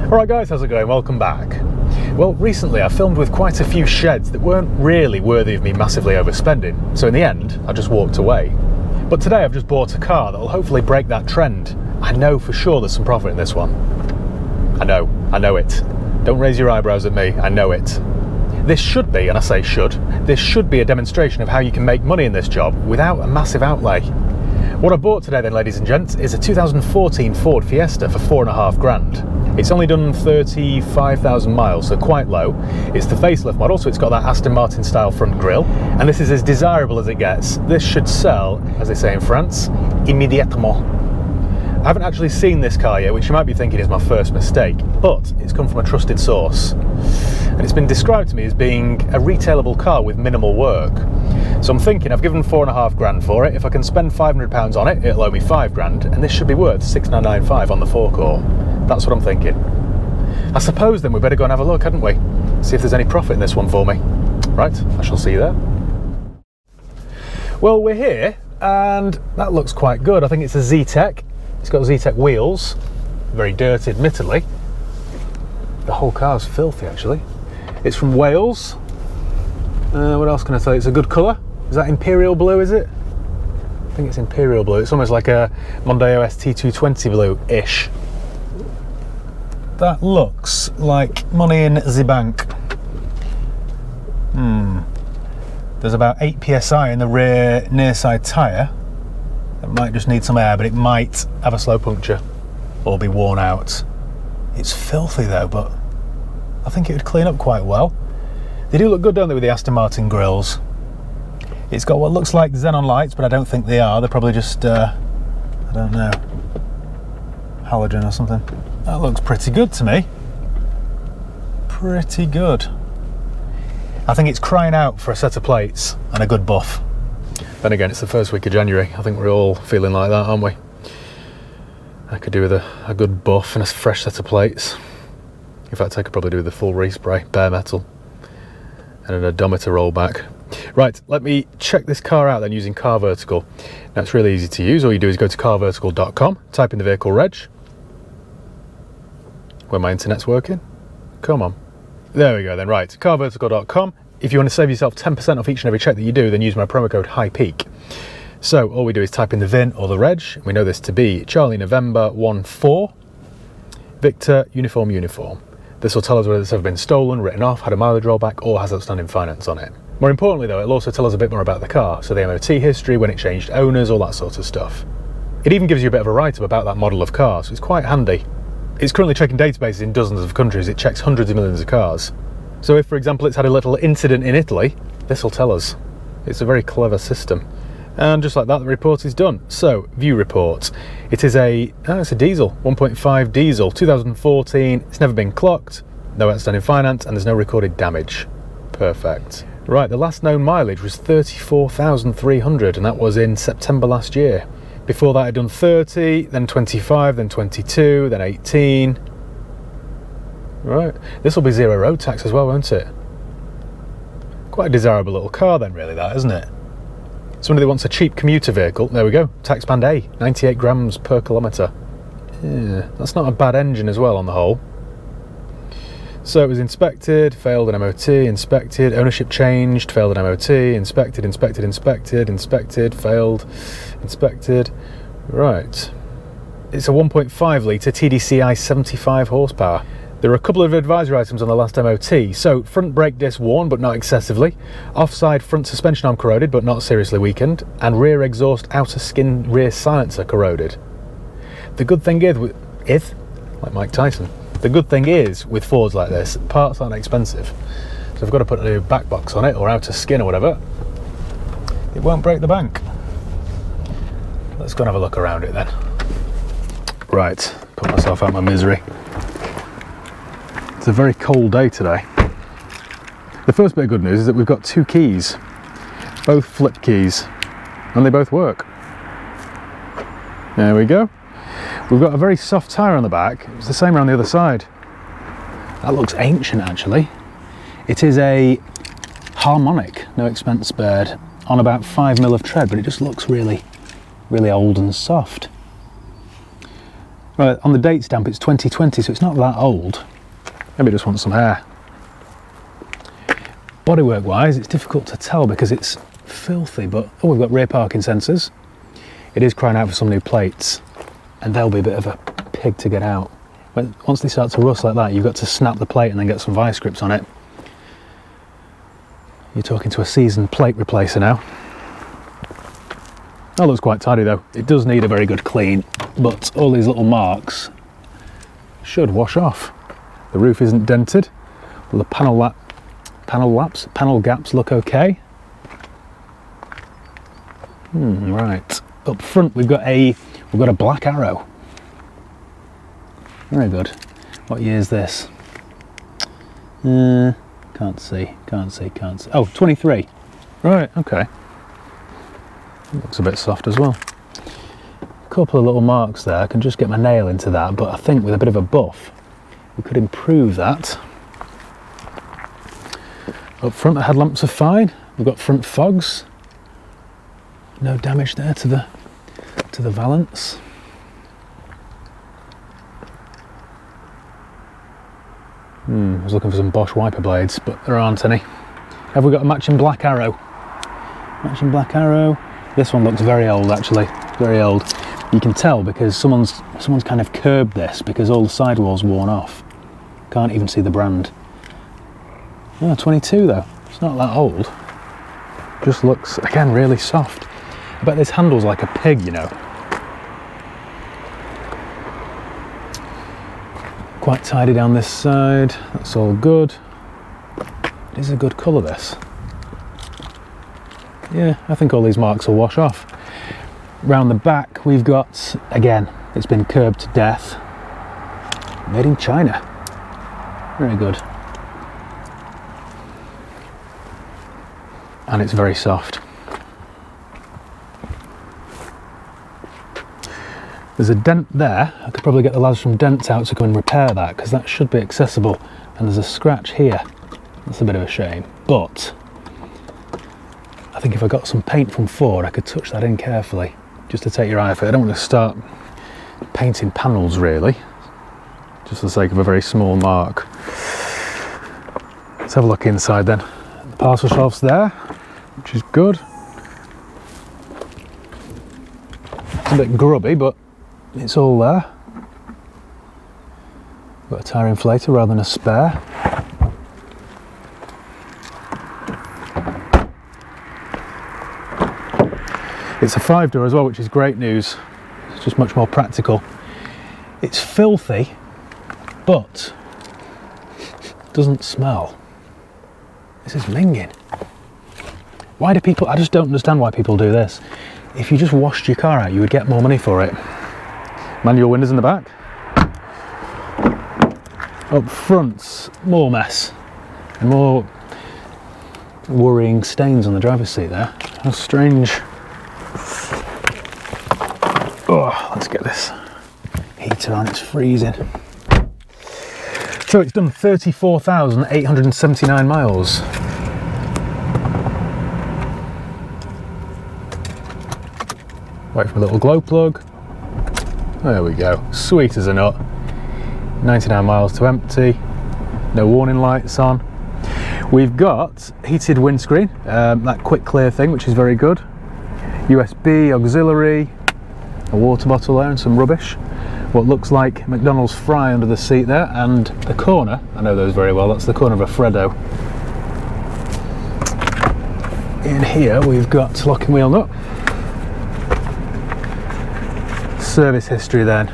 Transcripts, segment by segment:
Alright guys, how's it going? Welcome back. Well, recently I filmed with quite a few sheds that weren't really worthy of me massively overspending, so in the end I just walked away. But today I've just bought a car that will hopefully break that trend. I know for sure there's some profit in this one. I know it. Don't raise your eyebrows at me, I know it. This should be, and I say should, this should be a demonstration of how you can make money in this job without a massive outlay. What I bought today then, ladies and gents, is a 2014 Ford Fiesta for $4.5 grand. It's only done 35,000 miles, so quite low. It's the facelift model, so it's got that Aston Martin style front grille, and this is as desirable as it gets. This should sell, as they say in France, immédiatement. I haven't actually seen this car yet, which you might be thinking is my first mistake, but it's come from a trusted source. And it's been described to me as being a retailable car with minimal work. So I'm thinking I've given $4.5 grand for it. If I can spend £500 on it, it'll owe me £5 grand, and this should be worth $6,995 on the forecourt. That's what I'm thinking. I suppose then we better go and have a look, hadn't we? See if there's any profit in this one for me. Right, I shall see you there. Well, we're here, and that looks quite good. I think it's a Z-Tech. It's got Z-Tech wheels. Very dirty, admittedly. The whole car's filthy, actually. It's from Wales. What else can I tell you? It's a good colour. Is that Imperial Blue, is it? I think it's Imperial Blue. It's almost like a Mondeo ST220 blue-ish. That looks like money in the bank. There's about 8 psi in the rear near side tyre. It might just need some air, but it might have a slow puncture or be worn out. It's filthy though, but I think it would clean up quite well. They do look good, don't they, with the Aston Martin grills? It's got what looks like xenon lights, but I don't think they are. They're probably just, I don't know, halogen or something. That looks pretty good to me. Pretty good. I think it's crying out for a set of plates and a good buff. Then again, it's the first week of January. I think we're all feeling like that, aren't we? I could do with a good buff and a fresh set of plates. In fact, I could probably do with a full respray, bare metal, and an odometer rollback. Right, let me check this car out then using Car Vertical. Now it's really easy to use. All you do is go to carvertical.com, type in the vehicle reg. When my internet's working. Come on. There we go then, right, carvertical.com. If you want to save yourself 10% off each and every check that you do, then use my promo code HIGHPEAK. So all we do is type in the VIN or the reg. We know this to be Charlie November 14, Victor Uniform Uniform. This will tell us whether it's ever been stolen, written off, had a mileage rollback, or has outstanding finance on it. More importantly though, it'll also tell us a bit more about the car, so the MOT history, when it changed owners, all that sort of stuff. It even gives you a bit of a write-up about that model of car, so it's quite handy. It's currently checking databases in dozens of countries. It checks hundreds of millions of cars. So if, for example, it's had a little incident in Italy, this will tell us. It's a very clever system. And just like that, the report is done. So, view report. It is it's a diesel, 1.5 diesel, 2014. It's never been clocked, no outstanding finance, and there's no recorded damage. Perfect. Right, the last known mileage was 34,300, and that was in September last year. Before that, I'd done 30, then 25, then 22, then 18. Right, this will be zero road tax as well, won't it? Quite a desirable little car then, really, that, isn't it? Somebody that wants a cheap commuter vehicle, there we go, tax band A, 98 grams per kilometre. Yeah, that's not a bad engine as well on the whole. So it was inspected, failed an MOT, inspected, ownership changed, failed an MOT, inspected, failed, inspected. Right. It's a 1.5 litre TDCi 75 horsepower. There are a couple of advisory items on the last MOT. So, front brake disc worn, but not excessively. Offside front suspension arm corroded, but not seriously weakened. And rear exhaust outer skin rear silencer corroded. The good thing is, like Mike Tyson, the good thing is, with Fords like this, parts aren't expensive. So if I've got to put a new back box on it, or outer skin or whatever, it won't break the bank. Let's go and have a look around it then. Right, put myself out of my misery. It's a very cold day today. The first bit of good news is that we've got 2 keys, both flip keys, and they both work. There we go. We've got a very soft tyre on the back. It's the same around the other side. That looks ancient actually. It is a harmonic, no expense spared, on about 5mm of tread, but it just looks really, really old and soft. Right, on the date stamp it's 2020, so it's not that old. Maybe it just wants some air. Bodywork wise, it's difficult to tell because it's filthy, but oh, we've got rear parking sensors. It is crying out for some new plates, and they'll be a bit of a pig to get out. Once they start to rust like that, you've got to snap the plate and then get some vice grips on it. You're talking to a seasoned plate replacer now. That looks quite tidy though. It does need a very good clean, but all these little marks should wash off. The roof isn't dented. Well, the panel gaps look okay. Right. Up front we've got a black arrow. Very good. What year is this? Can't see. Oh, 23. Right, okay. Looks a bit soft as well. A couple of little marks there. I can just get my nail into that, but I think with a bit of a buff we could improve that. Up front the headlamps are fine. We've got front fogs. No damage there to the valance. I was looking for some Bosch wiper blades, but there aren't any. Have we got a matching black arrow? Matching black arrow. This one looks very old actually, very old. You can tell because someone's kind of curbed this because all the sidewalls worn off. Can't even see the brand. Oh, 22 though, it's not that old. Just looks, again, really soft. I bet this handle's like a pig, you know. Quite tidy down this side, that's all good. It is a good colour this. Yeah, I think all these marks will wash off. Round the back we've got, again, it's been curbed to death. Made in China. Very good. And it's very soft. There's a dent there. I could probably get the lads from Dents out to come and repair that because that should be accessible. And there's a scratch here. That's a bit of a shame, but I think if I got some paint from Ford, I could touch that in carefully, just to take your eye off it. I don't want to start painting panels really, just for the sake of a very small mark. Let's have a look inside then. The parcel shelf's there, which is good. It's a bit grubby, but it's all there. Got a tyre inflator rather than a spare. It's a 5-door as well, which is great news. It's just much more practical. It's filthy, but doesn't smell. This is minging. Why do people, I just don't understand why people do this. If you just washed your car out, you would get more money for it. Manual windows in the back. Up front, more mess. And more worrying stains on the driver's seat there. How strange. Oh, let's get this heater on, it's freezing. So it's done 34,879 miles. Wait for a little glow plug. There we go, sweet as a nut. 99 miles to empty, no warning lights on. We've got heated windscreen, that quick clear thing, which is very good. USB, auxiliary, a water bottle there and some rubbish. What looks like McDonald's fry under the seat there, and the corner, I know those very well, that's the corner of a Freddo. In here we've got locking wheel nut. Service history then.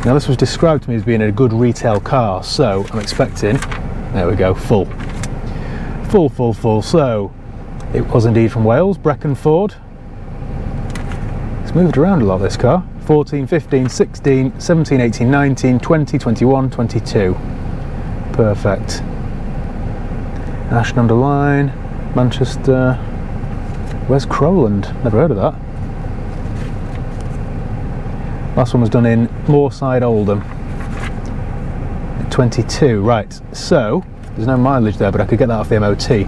Now this was described to me as being a good retail car, so I'm expecting, there we go, full. Full. So it was indeed from Wales, Brecon Ford. It's moved around a lot, this car. 14, 15, 16, 17, 18, 19, 20, 21, 22. Perfect. Ashton under Line, Manchester. Where's Crowland? Never heard of that. Last one was done in Moorside, Oldham. 22, right. So, there's no mileage there, but I could get that off the MOT.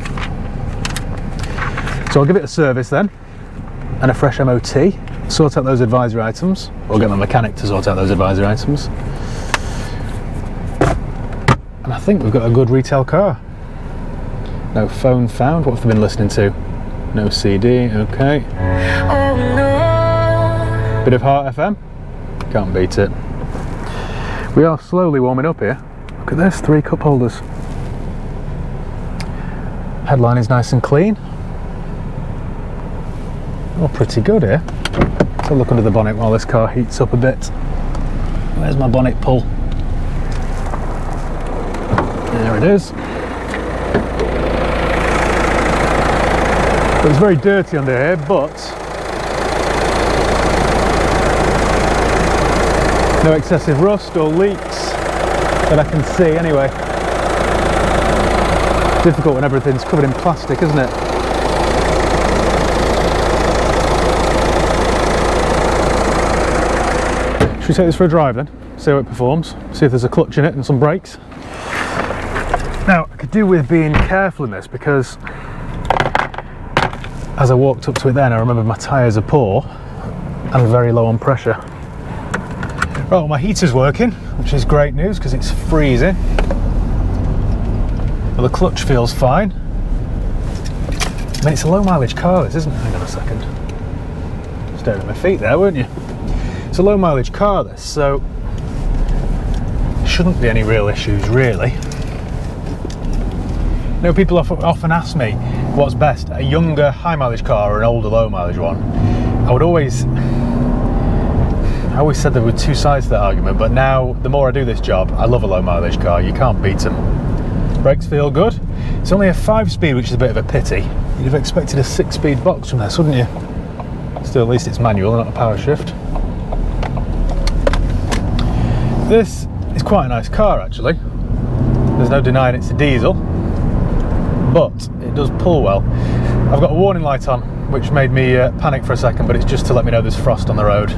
So I'll give it a service then, and a fresh MOT. sort out those advisory items, or get my mechanic to sort out those advisory items. And I think we've got a good retail car. No phone found. What have they been listening to? No CD, okay. Bit of Heart FM. Can't beat it. We are slowly warming up here. Look at this, 3 cup holders. Headline is nice and clean. Oh, pretty good here. Let's have a look under the bonnet while this car heats up a bit. Where's my bonnet pull? There it is. It was very dirty under here, but no excessive rust or leaks that I can see anyway. Difficult when everything's covered in plastic, isn't it? Should we take this for a drive then? See how it performs, see if there's a clutch in it and some brakes. Now, I could do with being careful in this because as I walked up to it then, I remember my tyres are poor and very low on pressure. Right, well, my heater's working, which is great news because it's freezing. Well, the clutch feels fine. I mean, it's a low mileage car, this, isn't it? Hang on a second. Staring at my feet there, weren't you? It's a low mileage car, this, so shouldn't be any real issues, really. You know, people often ask me what's best, a younger high mileage car or an older low mileage one. I always said there were two sides to that argument, but now the more I do this job, I love a low mileage car. You can't beat them. Brakes feel good. It's only a 5-speed, which is a bit of a pity. You'd have expected a 6-speed box from this, wouldn't you? Still, at least it's manual, not a power shift. This is quite a nice car, actually. There's no denying it's a diesel, but it does pull well. I've got a warning light on, which made me panic for a second, but it's just to let me know there's frost on the road.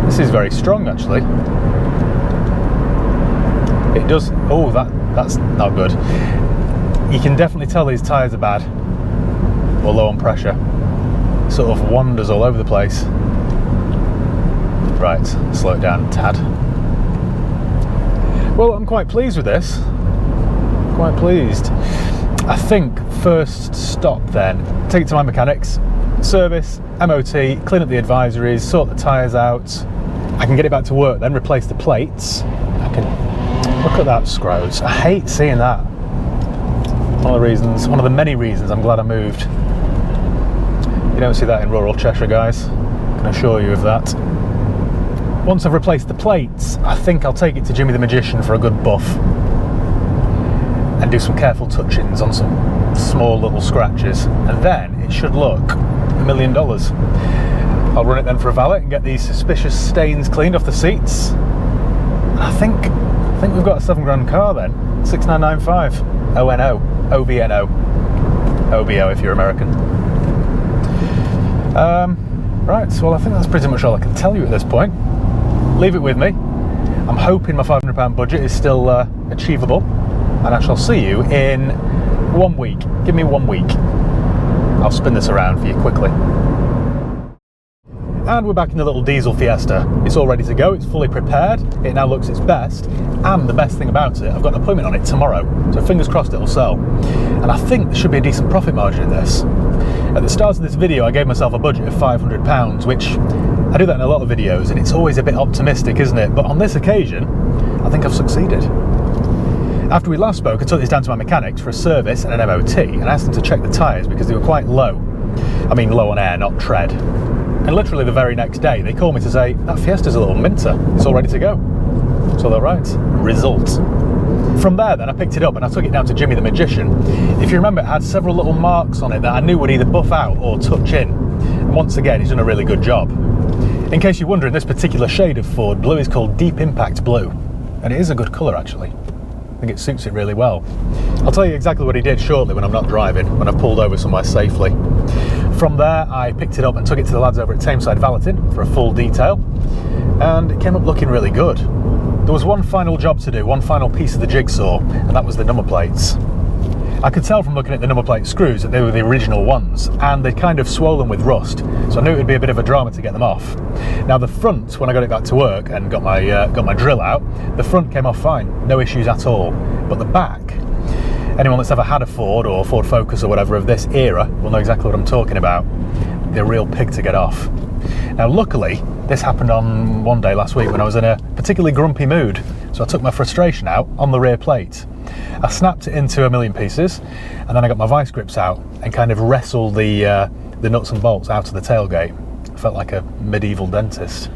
This is very strong, actually. It does. Oh, that's not good. You can definitely tell these tyres are bad or low on pressure. It sort of wanders all over the place. Right, slow it down a tad. Well, I'm quite pleased with this. Quite pleased. I think first stop then, take it to my mechanics, service, MOT, clean up the advisories, sort the tyres out. I can get it back to work then, replace the plates. I can look at that, Scrodes. I hate seeing that. One of the many reasons I'm glad I moved. You don't see that in rural Cheshire, guys. I can assure you of that. Once I've replaced the plates, I think I'll take it to Jimmy the Magician for a good buff and do some careful touch-ins on some small little scratches, and then it should look $1 million. I'll run it then for a valet and get these suspicious stains cleaned off the seats. I think we've got a £7 car then. 6995 ONO, OVNO, OBO if you're American. Right, so well, I think that's pretty much all I can tell you at this point. Leave it with me. I'm hoping my £500 budget is still achievable, and I shall see you in 1 week. Give me 1 week. I'll spin this around for you quickly. And we're back in the little diesel Fiesta. It's all ready to go, it's fully prepared, it now looks its best, and the best thing about it, I've got an appointment on it tomorrow, so fingers crossed it'll sell. And I think there should be a decent profit margin in this. At the start of this video I gave myself a budget of £500, which I do that in a lot of videos, and it's always a bit optimistic, isn't it? But on this occasion, I think I've succeeded. After we last spoke, I took this down to my mechanics for a service and an MOT, and I asked them to check the tyres because they were quite low. I mean low on air, not tread. And literally the very next day, they called me to say, that Fiesta's a little minter, it's all ready to go. So they're right. Result. From there then, I picked it up and I took it down to Jimmy the Magician. If you remember, it had several little marks on it that I knew would either buff out or touch in. And once again, he's done a really good job. In case you're wondering, this particular shade of Ford blue is called Deep Impact Blue. And it is a good colour, actually. I think it suits it really well. I'll tell you exactly what he did shortly when I'm not driving, when I've pulled over somewhere safely. From there, I picked it up and took it to the lads over at Tameside Valeting for a full detail, and it came up looking really good. There was one final job to do, one final piece of the jigsaw, and that was the number plates. I could tell from looking at the number plate screws that they were the original ones, and they'd kind of swollen with rust, so I knew it would be a bit of a drama to get them off. Now the front, when I got it back to work and got my drill out, the front came off fine, no issues at all. But the back, anyone that's ever had a Ford or Ford Focus or whatever of this era will know exactly what I'm talking about. They're a real pig to get off. Now luckily, this happened on one day last week when I was in a particularly grumpy mood, so I took my frustration out on the rear plate. I snapped it into a million pieces, and then I got my vice grips out and kind of wrestled the nuts and bolts out of the tailgate. I felt like a medieval dentist.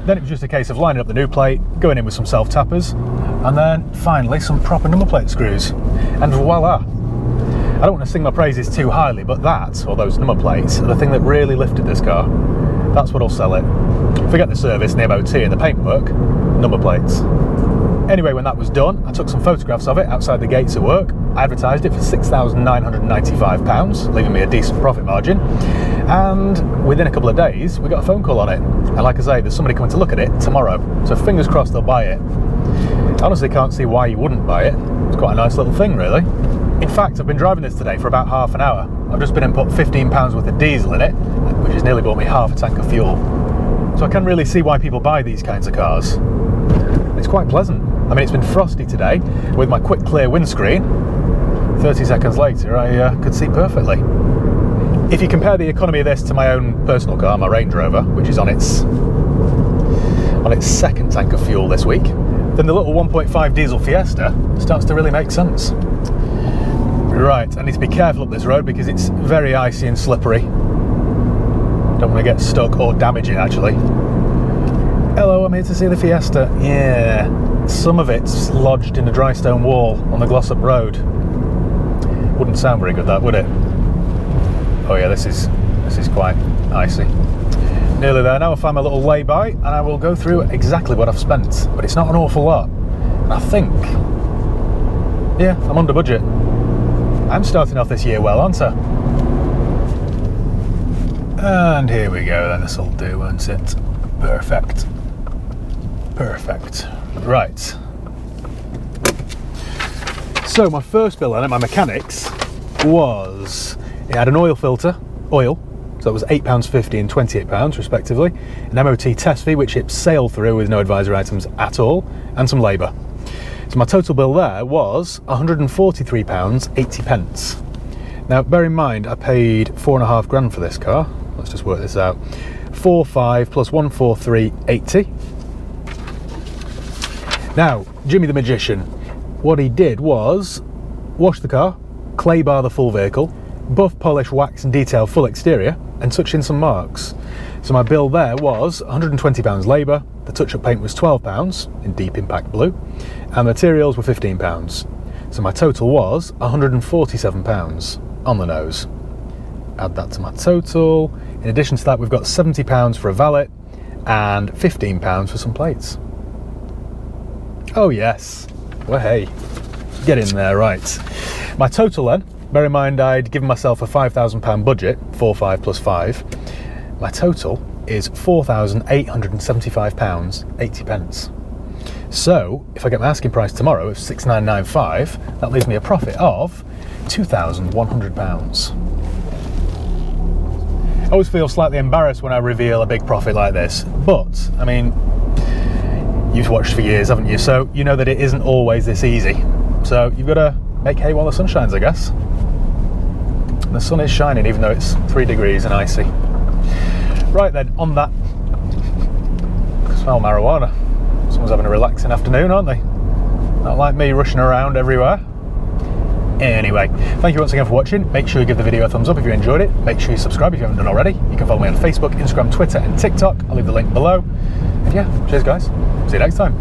Then it was just a case of lining up the new plate, going in with some self-tappers, and then finally some proper number plate screws. And voila! I don't want to sing my praises too highly, but that, or those number plates, are the thing that really lifted this car. That's what'll sell it. Forget the service and the MOT and the paintwork, number plates. Anyway, when that was done, I took some photographs of it outside the gates at work. I advertised it for £6,995, leaving me a decent profit margin. And within a couple of days, we got a phone call on it. And like I say, there's somebody coming to look at it tomorrow. So fingers crossed they'll buy it. I honestly can't see why you wouldn't buy it. It's quite a nice little thing, really. In fact, I've been driving this today for about half an hour. I've just been and put £15 worth of diesel in it, which has nearly bought me half a tank of fuel. So I can really see why people buy these kinds of cars. It's quite pleasant. I mean, it's been frosty today with my quick clear windscreen. 30 seconds later, I could see perfectly. If you compare the economy of this to my own personal car, my Range Rover, which is on its second tank of fuel this week, then the little 1.5 diesel Fiesta starts to really make sense. Right, I need to be careful up this road because it's very icy and slippery. Don't want to get stuck or damage it, actually. Hello, I'm here to see the Fiesta. Yeah, some of it's lodged in a dry stone wall on the Glossop Road. Wouldn't sound very good, that, would it? Oh yeah, this is quite icy. Nearly there now. I'll find my little lay-by and I will go through exactly what I've spent, but it's not an awful lot. And I think, yeah, I'm under budget. I'm starting off this year well, aren't I? And here we go then, this'll do, won't it? Perfect. Perfect. Right. So my first bill then at my mechanics was, it had an oil filter, so that was £8.50 and £28 respectively, an MOT test fee which it sailed through with no advisory items at all, and some labour. So my total bill there was £143.80. Now bear in mind I paid £4.5 grand for this car. Let's just work this out. 4.5 plus 143.80. Now Jimmy the Magician, what he did was wash the car, clay bar the full vehicle, buff, polish, wax and detail full exterior, and touch in some marks. So my bill there was £120 labour, the touch-up paint was £12 in deep impact blue, and materials were £15. So my total was £147 on the nose. Add that to my total. In addition to that, we've got £70 for a valet and £15 for some plates. Oh yes, well hey, get in there, right. My total then, bear in mind I'd given myself a £5,000 budget, 4.5 plus 5. My total is £4,875.80. So if I get my asking price tomorrow of £6,995, that leaves me a profit of £2,100. I always feel slightly embarrassed when I reveal a big profit like this, but I mean, you've watched for years, haven't you? So you know that it isn't always this easy. So you've got to make hay while the sun shines, I guess. And the sun is shining even though it's 3 degrees and icy. Right then, on that, I smell marijuana. Someone's having a relaxing afternoon, aren't they? Not like me rushing around everywhere. Anyway, thank you once again for watching. Make sure you give the video a thumbs up if you enjoyed it. Make sure you subscribe if you haven't done already. You can follow me on Facebook, Instagram, Twitter and TikTok. I'll leave the link below. And yeah, cheers guys. See you next time.